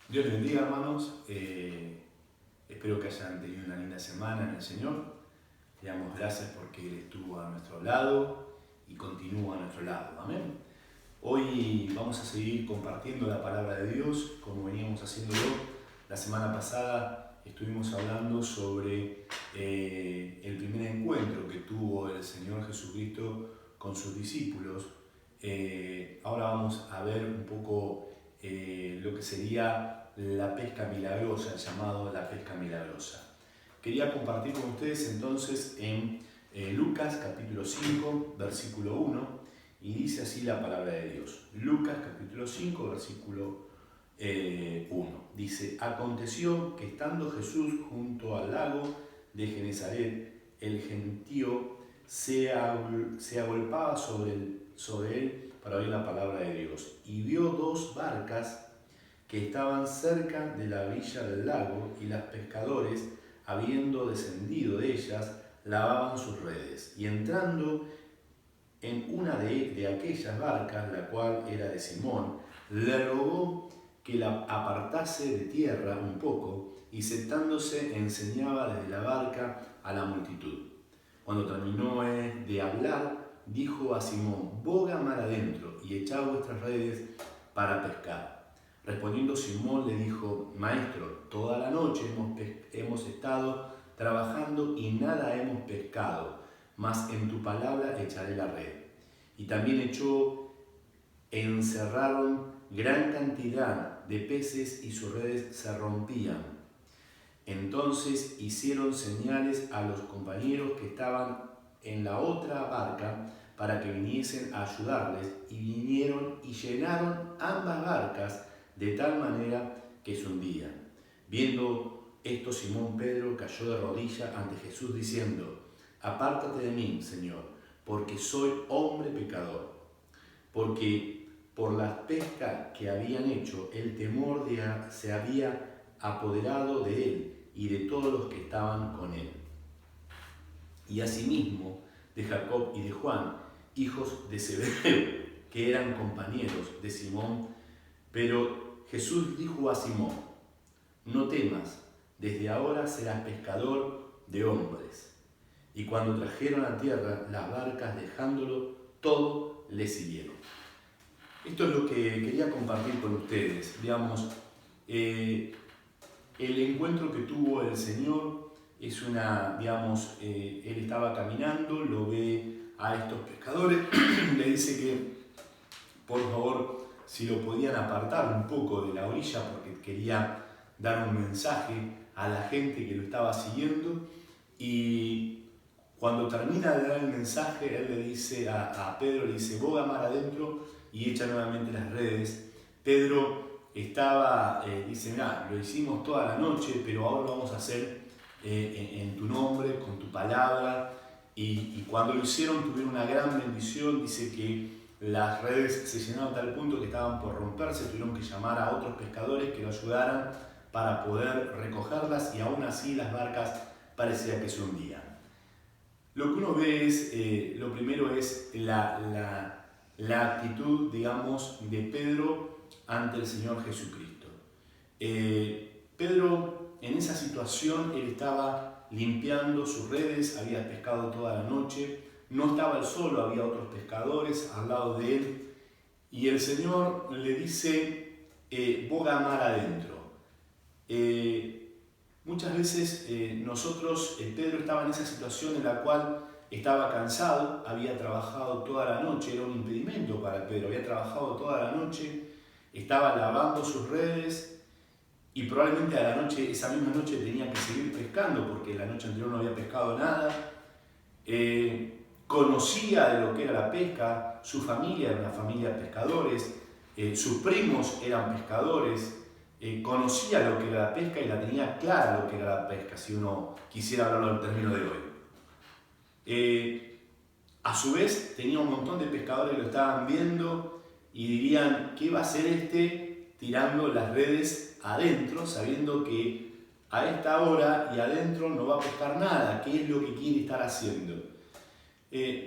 Dios les bendiga, hermanos. Espero que hayan tenido una linda semana en el Señor. Le damos gracias porque Él estuvo a nuestro lado y continúa a nuestro lado. Amén. Hoy vamos a seguir compartiendo la palabra de Dios como veníamos haciéndolo. La semana pasada estuvimos hablando sobre el primer encuentro que tuvo el Señor Jesucristo con sus discípulos. Ahora vamos a ver un poco lo que sería la pesca milagrosa, el llamado la pesca milagrosa. Quería compartir con ustedes entonces en Lucas capítulo 5, versículo 1, y dice así la palabra de Dios. Lucas capítulo 5, versículo 1. Dice: Aconteció que estando Jesús junto al lago de Genezaret, el gentío se agolpaba sobre él para oír la palabra de Dios, y vio dos barcas que estaban cerca de la orilla del lago, y los pescadores, habiendo descendido de ellas, lavaban sus redes. Y entrando en una de aquellas barcas, la cual era de Simón, le rogó que la apartase de tierra un poco, y sentándose enseñaba desde la barca a la multitud. Cuando terminó de hablar, dijo a Simón: boga mar adentro y echad vuestras redes para pescar. Respondiendo Simón le dijo: Maestro, toda la noche hemos estado trabajando y nada hemos pescado, mas en tu palabra echaré la red. Y también encerraron gran cantidad de peces y sus redes se rompían. Entonces hicieron señales a los compañeros que estaban en la otra barca para que viniesen a ayudarles, y vinieron y llenaron ambas barcas de tal manera que se hundían. Viendo esto, Simón Pedro cayó de rodillas ante Jesús diciendo: Apártate de mí, Señor, porque soy hombre pecador. Porque por la pesca que habían hecho, el temor se había apoderado de él y de todos los que estaban con él. Y asimismo de Jacob y de Juan, hijos de Zebedeo, que eran compañeros de Simón. Pero Jesús dijo a Simón: no temas, desde ahora serás pescador de hombres. Y cuando trajeron a tierra las barcas, dejándolo todo, le siguieron. Esto es lo que quería compartir con ustedes. Digamos, el encuentro que tuvo el Señor es él estaba caminando, lo ve a estos pescadores, le dice que por favor, si lo podían apartar un poco de la orilla, porque quería dar un mensaje a la gente que lo estaba siguiendo. Y cuando termina de dar el mensaje, él le dice a Pedro, le dice: boga mar adentro y echa nuevamente las redes. Pedro dice: mirá, lo hicimos toda la noche, pero ahora lo vamos a hacer en tu nombre, con tu palabra. Y cuando lo hicieron, tuvieron una gran bendición. Dice que las redes se llenaron a tal punto que estaban por romperse, tuvieron que llamar a otros pescadores que lo ayudaran para poder recogerlas, y aún así las barcas parecía que se hundían. Lo que uno ve es, lo primero es la actitud, digamos, de Pedro ante el Señor Jesucristo. Pedro, en esa situación, él estaba limpiando sus redes, había pescado toda la noche. No estaba él solo, había otros pescadores al lado de él, y el Señor le dice: boga mar adentro. Muchas veces Pedro estaba en esa situación en la cual estaba cansado, había trabajado toda la noche, era un impedimento para Pedro, había trabajado toda la noche, estaba lavando sus redes, y probablemente esa misma noche tenía que seguir pescando, porque la noche anterior no había pescado nada. Conocía de lo que era la pesca, su familia era una familia de pescadores, sus primos eran pescadores, conocía lo que era la pesca y la tenía clara lo que era la pesca, si uno quisiera hablarlo en términos de hoy. A su vez tenía un montón de pescadores que lo estaban viendo y dirían: ¿qué va a hacer este tirando las redes adentro, sabiendo que a esta hora y adentro no va a pescar nada? ¿Qué es lo que quiere estar haciendo?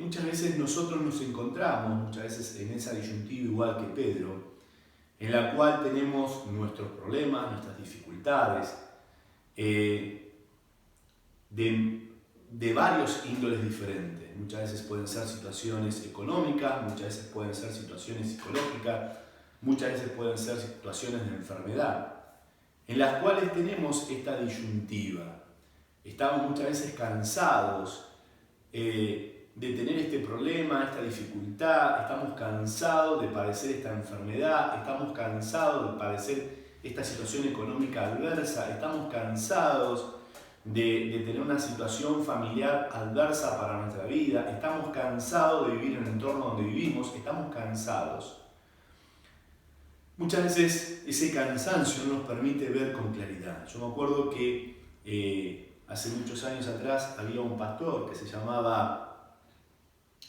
muchas veces nosotros nos encontramos, muchas veces en esa disyuntiva igual que Pedro, en la cual tenemos nuestros problemas, nuestras dificultades, de varios índoles diferentes. Muchas veces pueden ser situaciones económicas, muchas veces pueden ser situaciones psicológicas, muchas veces pueden ser situaciones de enfermedad, en las cuales tenemos esta disyuntiva. Estamos muchas veces cansados de tener este problema, esta dificultad, estamos cansados de padecer esta enfermedad, estamos cansados de padecer esta situación económica adversa, estamos cansados de tener una situación familiar adversa para nuestra vida, estamos cansados de vivir en el entorno donde vivimos, estamos cansados. Muchas veces ese cansancio no nos permite ver con claridad. Yo me acuerdo que hace muchos años atrás había un pastor que se llamaba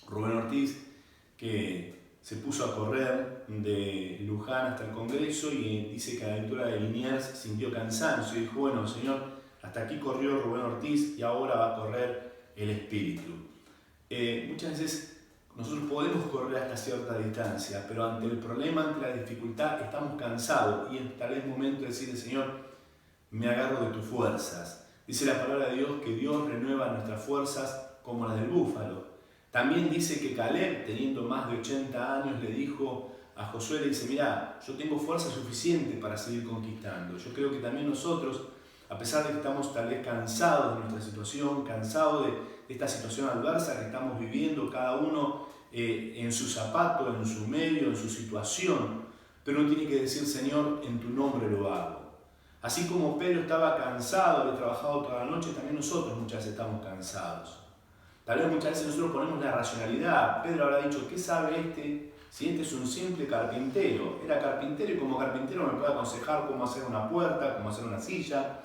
Rubén Ortiz, que se puso a correr de Luján hasta el Congreso y dice que a la altura de Liniers sintió cansancio y dijo, bueno, Señor, hasta aquí corrió Rubén Ortiz y ahora va a correr el Espíritu. Muchas veces nosotros podemos correr hasta cierta distancia, pero ante el problema, ante la dificultad, estamos cansados y tal vez es momento de decirle, Señor, me agarro de tus fuerzas. Dice la palabra de Dios que Dios renueva nuestras fuerzas como las del búfalo. También dice que Caleb, teniendo más de 80 años, le dijo a Josué, le dice, mira, yo tengo fuerza suficiente para seguir conquistando. Yo creo que también nosotros, a pesar de que estamos tal vez cansados de nuestra situación, cansados de esta situación adversa que estamos viviendo, cada uno en su zapato, en su medio, en su situación, pero uno tiene que decir, Señor, en tu nombre lo hago. Así como Pedro estaba cansado, había trabajado toda la noche, también nosotros muchas veces estamos cansados. Tal vez muchas veces nosotros ponemos la racionalidad. Pedro habrá dicho, ¿qué sabe este? Si este es un simple carpintero. Era carpintero y como carpintero me puede aconsejar cómo hacer una puerta, cómo hacer una silla,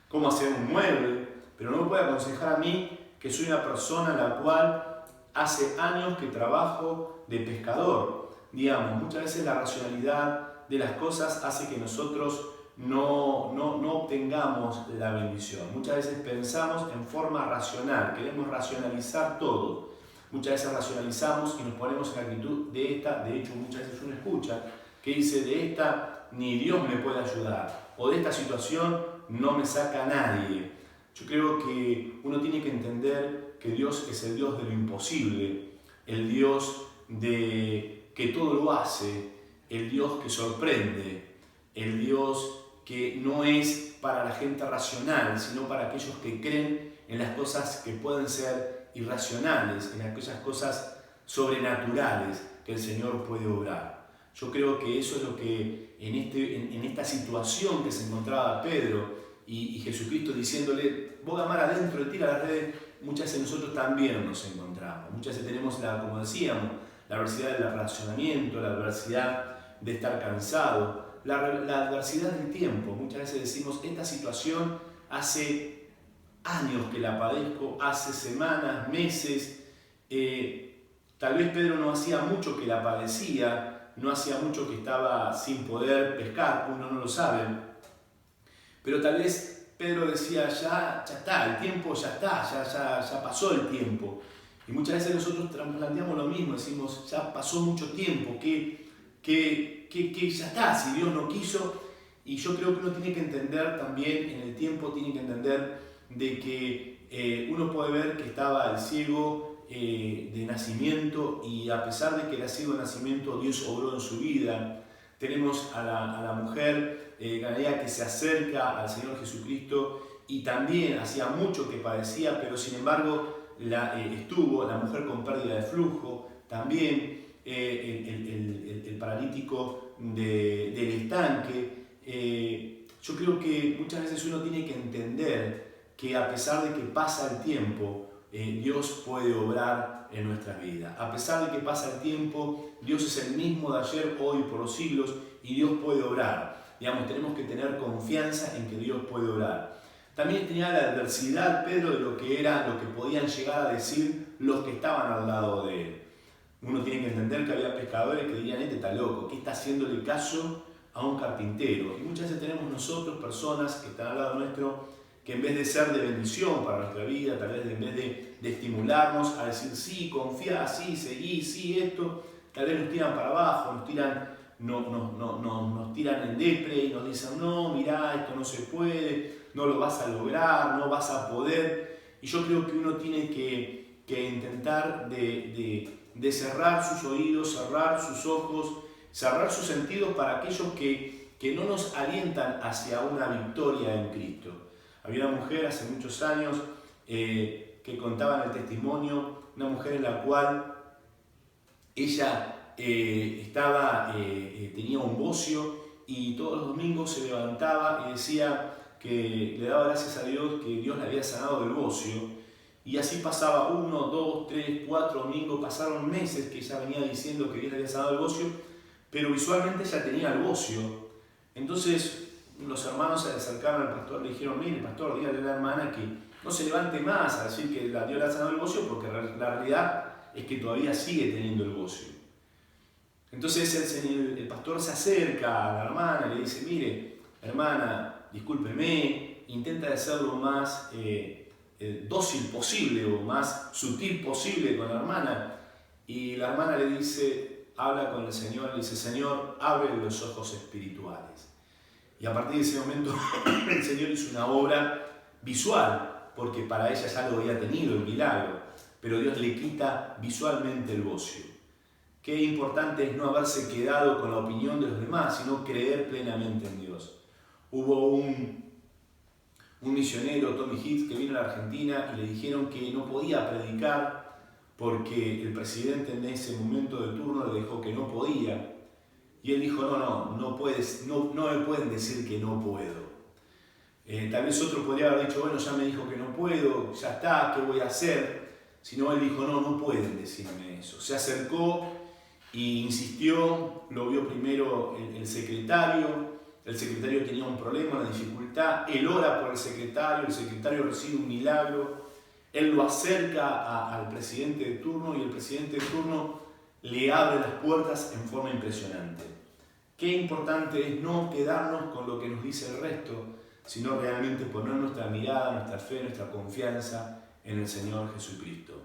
cómo hacer un mueble, pero no me puede aconsejar a mí que soy una persona la cual hace años que trabajo de pescador. Digamos, muchas veces la racionalidad de las cosas hace que nosotros no obtengamos la bendición. Muchas veces pensamos en forma racional, queremos racionalizar todo. Muchas veces racionalizamos y nos ponemos en la actitud de esta, de hecho muchas veces uno escucha que dice, de esta ni Dios me puede ayudar, o de esta situación no me saca nadie. Yo creo que uno tiene que entender que Dios es el Dios de lo imposible, el Dios de que todo lo hace, el Dios que sorprende, el Dios que no es para la gente racional, sino para aquellos que creen en las cosas que pueden ser irracionales, en aquellas cosas sobrenaturales que el Señor puede obrar. Yo creo que eso es lo que en esta situación que se encontraba Pedro y Jesucristo diciéndole, vos mar adentro, tira las redes, muchas veces nosotros también nos encontramos. Muchas veces tenemos, como decíamos, la adversidad del racionamiento, la adversidad de estar cansado, la adversidad del tiempo. Muchas veces decimos, esta situación hace años que la padezco, hace semanas, meses. Tal vez Pedro no hacía mucho que la padecía, no hacía mucho que estaba sin poder pescar, uno no lo sabe. Pero tal vez Pedro decía, ya está, el tiempo ya está, ya pasó el tiempo. Y muchas veces nosotros planteamos lo mismo, decimos, ya pasó mucho tiempo, que ya está, si Dios no quiso. Y yo creo que uno tiene que entender también, en el tiempo tiene que entender de que uno puede ver que estaba el ciego de nacimiento y a pesar de que era ciego de nacimiento, Dios obró en su vida. Tenemos a la mujer Galilea que se acerca al Señor Jesucristo y también hacía mucho que padecía, pero sin embargo estuvo la mujer con pérdida de flujo, también el paralítico del estanque. Yo creo que muchas veces uno tiene que entender que a pesar de que pasa el tiempo, Dios puede obrar en nuestras vidas. A pesar de que pasa el tiempo, Dios es el mismo de ayer, hoy, por los siglos, y Dios puede obrar. Digamos, tenemos que tener confianza en que Dios puede obrar. También tenía la adversidad, Pedro, de lo que podían llegar a decir los que estaban al lado de él. Uno tiene que entender que había pescadores que dirían, este está loco, ¿qué está haciéndole caso a un carpintero? Y muchas veces tenemos nosotros personas que están al lado nuestro que en vez de ser de bendición para nuestra vida, tal vez en vez de estimularnos a decir sí, confía, sí, seguí, sí, esto, tal vez nos tiran para abajo, nos tiran en depre y nos dicen no, mirá, esto no se puede, no lo vas a lograr, no vas a poder. Y yo creo que uno tiene que intentar de cerrar sus oídos, cerrar sus ojos, cerrar sus sentidos para aquellos que no nos alientan hacia una victoria en Cristo. Había una mujer hace muchos años que contaba en el testimonio, una mujer en la cual ella tenía un bocio y todos los domingos se levantaba y decía que le daba gracias a Dios que Dios le había sanado del bocio. Y así pasaba 1, 2, 3, 4 domingos, pasaron meses que ella venía diciendo que Dios le había sanado del bocio, pero visualmente ella tenía el bocio. Entonces los hermanos se le acercaron al pastor, le dijeron, mire pastor, dígale a la hermana que no se levante más a decir que Dios le ha sanado el bocio, porque la realidad es que todavía sigue teniendo el bocio. Entonces el pastor se acerca a la hermana y le dice, mire, hermana, discúlpeme, intenta de ser lo más dócil posible o más sutil posible con la hermana. Y la hermana le dice, habla con el Señor, le dice, Señor, abre los ojos espirituales. Y a partir de ese momento el Señor hizo una obra visual, porque para ella ya lo había tenido el milagro, pero Dios le quita visualmente el bocio. Qué importante es no haberse quedado con la opinión de los demás, sino creer plenamente en Dios. Hubo un misionero, Tommy Hicks, que vino a la Argentina y le dijeron que no podía predicar porque el presidente en ese momento de turno le dijo que no podía. Y él dijo, no me pueden decir que no puedo. Tal vez otro podría haber dicho, bueno, ya me dijo que no puedo, ya está, ¿qué voy a hacer? Sino él dijo, no pueden decirme eso. Se acercó e insistió, lo vio primero el secretario tenía un problema, una dificultad, él ora por el secretario recibe un milagro, él lo acerca al presidente de turno y el presidente de turno le abre las puertas en forma impresionante. Qué importante es no quedarnos con lo que nos dice el resto, sino realmente poner nuestra mirada, nuestra fe, nuestra confianza en el Señor Jesucristo.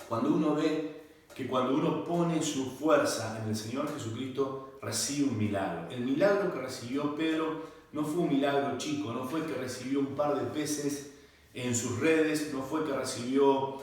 Cuando uno ve que cuando uno pone su fuerza en el Señor Jesucristo, recibe un milagro. El milagro que recibió Pedro no fue un milagro chico, no fue que recibió un par de peces en sus redes, no fue que recibió,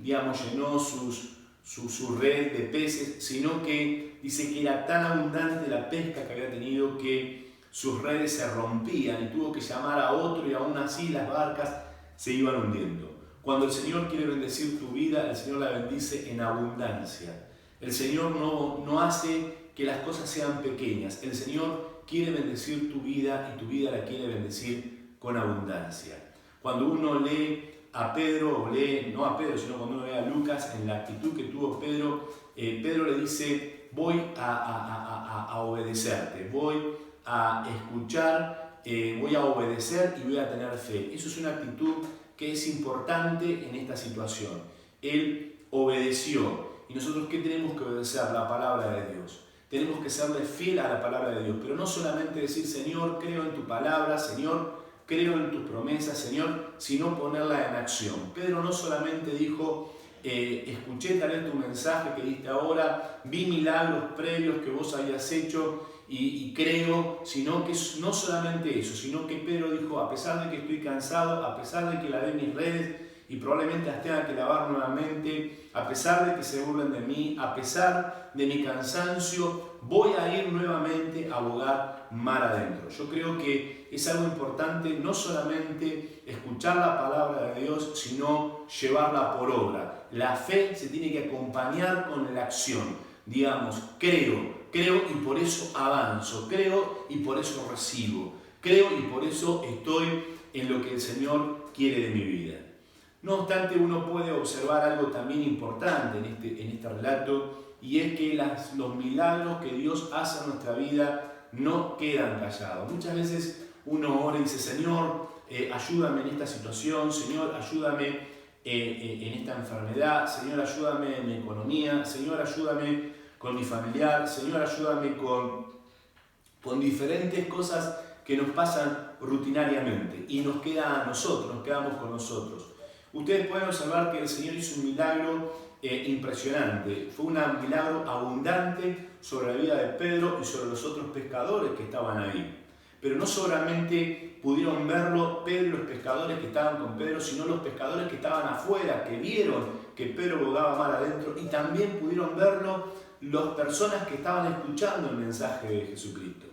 llenó su red de peces, sino que dice que era tan abundante la pesca que había tenido que sus redes se rompían y tuvo que llamar a otro y aún así las barcas se iban hundiendo. Cuando el Señor quiere bendecir tu vida, el Señor la bendice en abundancia. El Señor no hace que las cosas sean pequeñas. El Señor quiere bendecir tu vida y tu vida la quiere bendecir con abundancia. Cuando uno lee a Pedro, no a Pedro, sino cuando uno ve a Lucas, en la actitud que tuvo Pedro, Pedro le dice, voy a obedecerte, voy a escuchar, voy a obedecer y voy a tener fe. Eso es una actitud que es importante en esta situación. Él obedeció. ¿Y nosotros qué tenemos que obedecer? La palabra de Dios. Tenemos que serle fiel a la palabra de Dios, pero no solamente decir, Señor, creo en tu palabra, Señor, creo en tus promesas, Señor, sino ponerla en acción. Pedro no solamente dijo, escuché tal vez tu mensaje que diste ahora, vi milagros previos que vos habías hecho y creo, sino que no solamente eso, sino que Pedro dijo, a pesar de que estoy cansado, a pesar de que lavé mis redes y probablemente las tenga que lavar nuevamente, a pesar de que se burlen de mí, a pesar de mi cansancio, voy a ir nuevamente a bogar mar adentro. Yo creo que es algo importante no solamente escuchar la palabra de Dios, sino llevarla por obra. La fe se tiene que acompañar con la acción. Digamos, creo y por eso avanzo, creo y por eso recibo, creo y por eso estoy en lo que el Señor quiere de mi vida. No obstante, uno puede observar algo también importante en este relato, y es que los milagros que Dios hace en nuestra vida no quedan callados. Muchas veces uno ora y dice, Señor, ayúdame en esta situación, Señor, ayúdame en esta enfermedad, Señor, ayúdame en mi economía, Señor, ayúdame con mi familiar, Señor, ayúdame con diferentes cosas que nos pasan rutinariamente y nos queda a nosotros, nos quedamos con nosotros. Ustedes pueden observar que el Señor hizo un milagro impresionante. Fue un milagro abundante sobre la vida de Pedro y sobre los otros pescadores que estaban ahí. Pero no solamente pudieron verlo Pedro y los pescadores que estaban con Pedro, sino los pescadores que estaban afuera, que vieron que Pedro bogaba mar adentro, y también pudieron verlo las personas que estaban escuchando el mensaje de Jesucristo.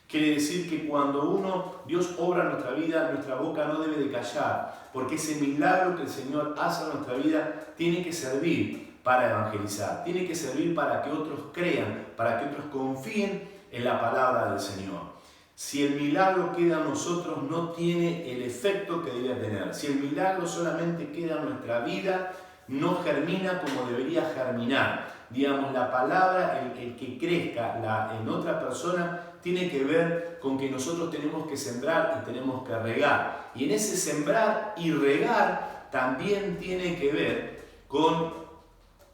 Quiere decir que cuando Dios obra en nuestra vida, nuestra boca no debe de callar, porque ese milagro que el Señor hace en nuestra vida tiene que servir para evangelizar, tiene que servir para que otros crean, para que otros confíen en la palabra del Señor. Si el milagro queda en nosotros, no tiene el efecto que debe tener. Si el milagro solamente queda en nuestra vida, no germina como debería germinar. Digamos, la palabra, el que crezca en otra persona, tiene que ver con que nosotros tenemos que sembrar y tenemos que regar. Y en ese sembrar y regar también tiene que ver con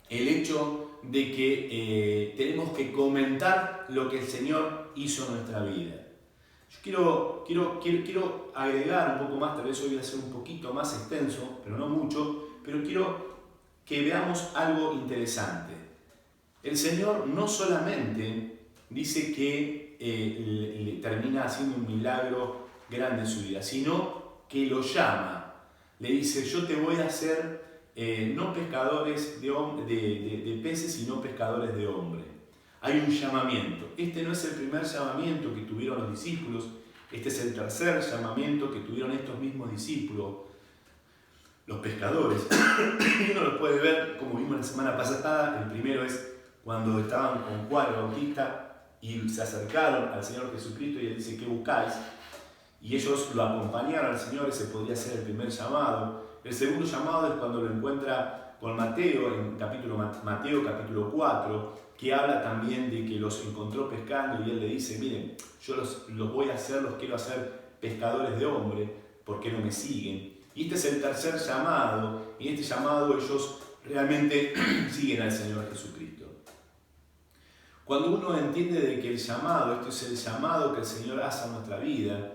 el hecho de que tenemos que comentar lo que el Señor hizo en nuestra vida. Yo quiero agregar un poco más, tal vez hoy voy a ser un poquito más extenso, pero no mucho, pero quiero que veamos algo interesante. El Señor no solamente dice que le termina haciendo un milagro grande en su vida, sino que lo llama. Le dice, yo te voy a hacer no pescadores de peces, sino pescadores de hombres. Hay un llamamiento. Este no es el primer llamamiento que tuvieron los discípulos, este es el tercer llamamiento que tuvieron estos mismos discípulos, los pescadores. Y uno lo puede ver, como vimos la semana pasada. El primero es cuando estaban con Juan el Bautista y se acercaron al Señor Jesucristo y él dice, ¿qué buscáis? Y ellos lo acompañaron al Señor, ese podría ser el primer llamado. El segundo llamado es cuando lo encuentra con Mateo, en Mateo capítulo 4, que habla también de que los encontró pescando y él le dice, miren, yo los voy a hacer, los quiero hacer pescadores de hombres, ¿por qué no me siguen? Y este es el tercer llamado, y en este llamado ellos realmente siguen al Señor Jesucristo. Cuando uno entiende de que el llamado, esto es el llamado que el Señor hace a nuestra vida,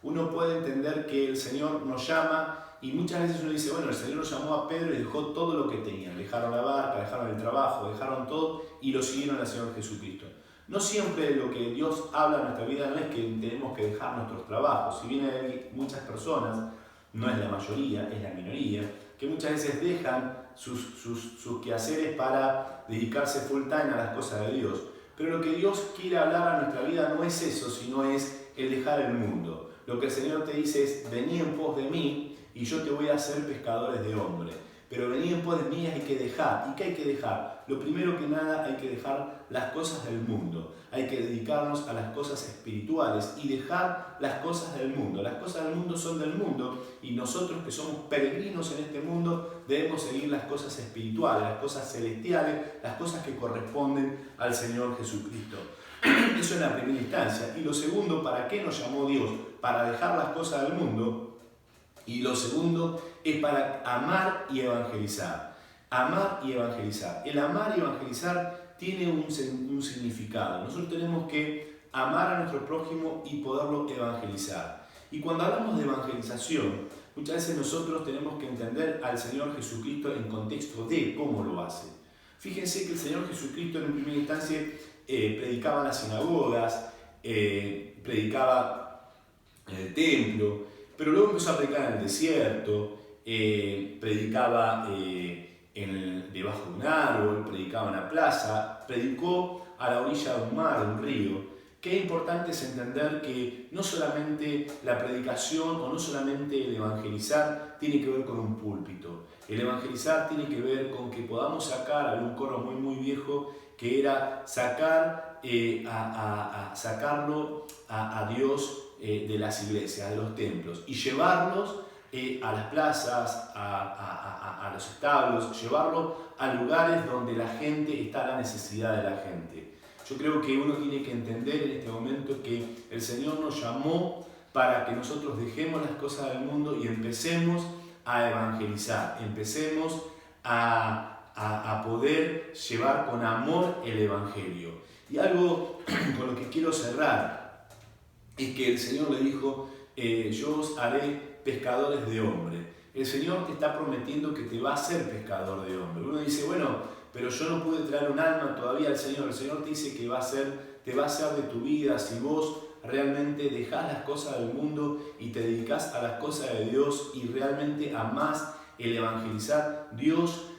uno puede entender que el Señor nos llama. Y muchas veces uno dice, bueno, el Señor lo llamó a Pedro y dejó todo lo que tenían. Dejaron la barca, dejaron el trabajo, dejaron todo y lo siguieron al Señor Jesucristo. No siempre lo que Dios habla en nuestra vida no es que tenemos que dejar nuestros trabajos. Si bien hay muchas personas, no es la mayoría, es la minoría, que muchas veces dejan sus quehaceres para dedicarse full time a las cosas de Dios. Pero lo que Dios quiere hablar a nuestra vida no es eso, sino es el dejar el mundo. Lo que el Señor te dice es, vení en pos de mí, y yo te voy a hacer pescadores de hombres. Pero venir en pos de mí hay que dejar. ¿Y qué hay que dejar? Lo primero que nada hay que dejar las cosas del mundo. Hay que dedicarnos a las cosas espirituales y dejar las cosas del mundo. Las cosas del mundo son del mundo y nosotros que somos peregrinos en este mundo debemos seguir las cosas espirituales, las cosas celestiales, las cosas que corresponden al Señor Jesucristo. Eso es la primera instancia. Y lo segundo, ¿para qué nos llamó Dios? Para dejar las cosas del mundo. Y lo segundo es para amar y evangelizar. Amar y evangelizar. El amar y evangelizar tiene un significado. Nosotros tenemos que amar a nuestro prójimo y poderlo evangelizar. Y cuando hablamos de evangelización, muchas veces nosotros tenemos que entender al Señor Jesucristo en contexto de cómo lo hace. Fíjense que el Señor Jesucristo en primera instancia predicaba en las sinagogas, predicaba en el templo, pero luego empezó a predicar en el desierto, predicaba debajo de un árbol, predicaba en la plaza, predicó a la orilla de un mar, de un río. Qué importante es entender que no solamente la predicación o no solamente el evangelizar tiene que ver con un púlpito. El evangelizar tiene que ver con que podamos sacar, había un coro muy viejo que era sacarlo a Dios de las iglesias, de los templos, y llevarlos a las plazas, a los establos, llevarlo a lugares donde la gente está a la necesidad de la gente. Yo creo que uno tiene que entender en este momento que el Señor nos llamó para que nosotros dejemos las cosas del mundo y empecemos a evangelizar, empecemos a poder llevar con amor el Evangelio. Y algo con lo que quiero cerrar es que el Señor le dijo, yo os haré pescadores de hombres. El Señor te está prometiendo que te va a hacer pescador de hombres. Uno dice, bueno, pero yo no pude traer un alma todavía al Señor. El Señor te dice que te va a hacer de tu vida si vos realmente dejás las cosas del mundo y te dedicás a las cosas de Dios y realmente amás el evangelizar. Dios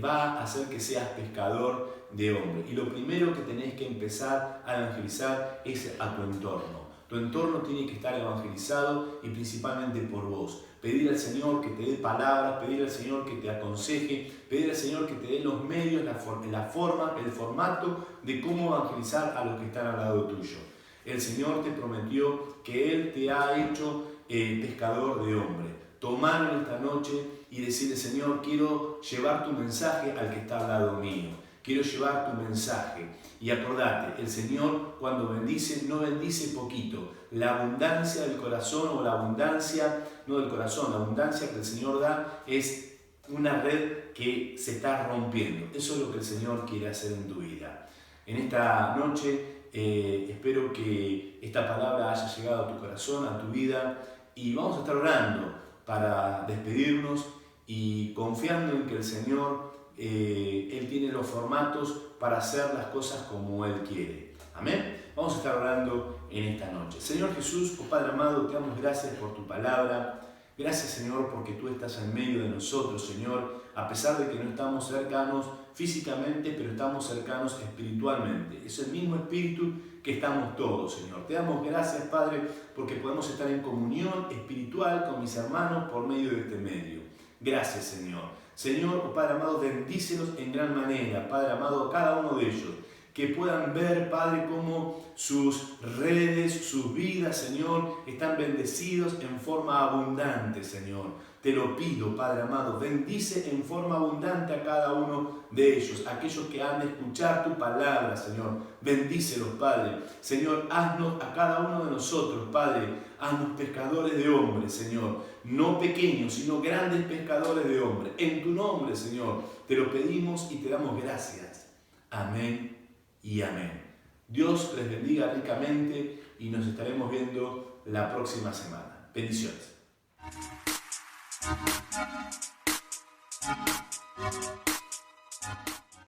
va a hacer que seas pescador de hombres. Y lo primero que tenés que empezar a evangelizar es a tu entorno. Tu entorno tiene que estar evangelizado y principalmente por vos. Pedir al Señor que te dé palabras, pedir al Señor que te aconseje, pedir al Señor que te dé los medios, la forma, el formato de cómo evangelizar a los que están al lado tuyo. El Señor te prometió que Él te ha hecho pescador de hombres. Tomarlo esta noche y decirle, Señor, quiero llevar tu mensaje al que está al lado mío. Quiero llevar tu mensaje. Y acordate, el Señor cuando bendice, no bendice poquito. La abundancia del corazón o la abundancia, no del corazón, la abundancia que el Señor da es una red que se está rompiendo. Eso es lo que el Señor quiere hacer en tu vida. En esta noche espero que esta palabra haya llegado a tu corazón, a tu vida, y vamos a estar orando para despedirnos y confiando en que el Señor, Él tiene los formatos para hacer las cosas como Él quiere. Amén. Vamos a estar orando en esta noche. Señor Jesús, oh Padre amado, te damos gracias por tu palabra. Gracias, Señor, porque tú estás en medio de nosotros, Señor, a pesar de que no estamos cercanos físicamente, pero estamos cercanos espiritualmente. Es el mismo espíritu que estamos todos, Señor. Te damos gracias, Padre, porque podemos estar en comunión espiritual con mis hermanos por medio de este medio. Gracias, Señor. Señor, oh Padre amado, bendícelos en gran manera, Padre amado, a cada uno de ellos. Que puedan ver, Padre, cómo sus redes, sus vidas, Señor, están bendecidos en forma abundante, Señor. Te lo pido, Padre amado, bendice en forma abundante a cada uno de ellos, aquellos que han de escuchar tu palabra, Señor. Bendícelos, Padre. Señor, haznos a cada uno de nosotros, Padre, haznos pescadores de hombres, Señor. No pequeños, sino grandes pescadores de hombres. En tu nombre, Señor, te lo pedimos y te damos gracias. Amén y amén. Dios les bendiga ricamente y nos estaremos viendo la próxima semana. Bendiciones.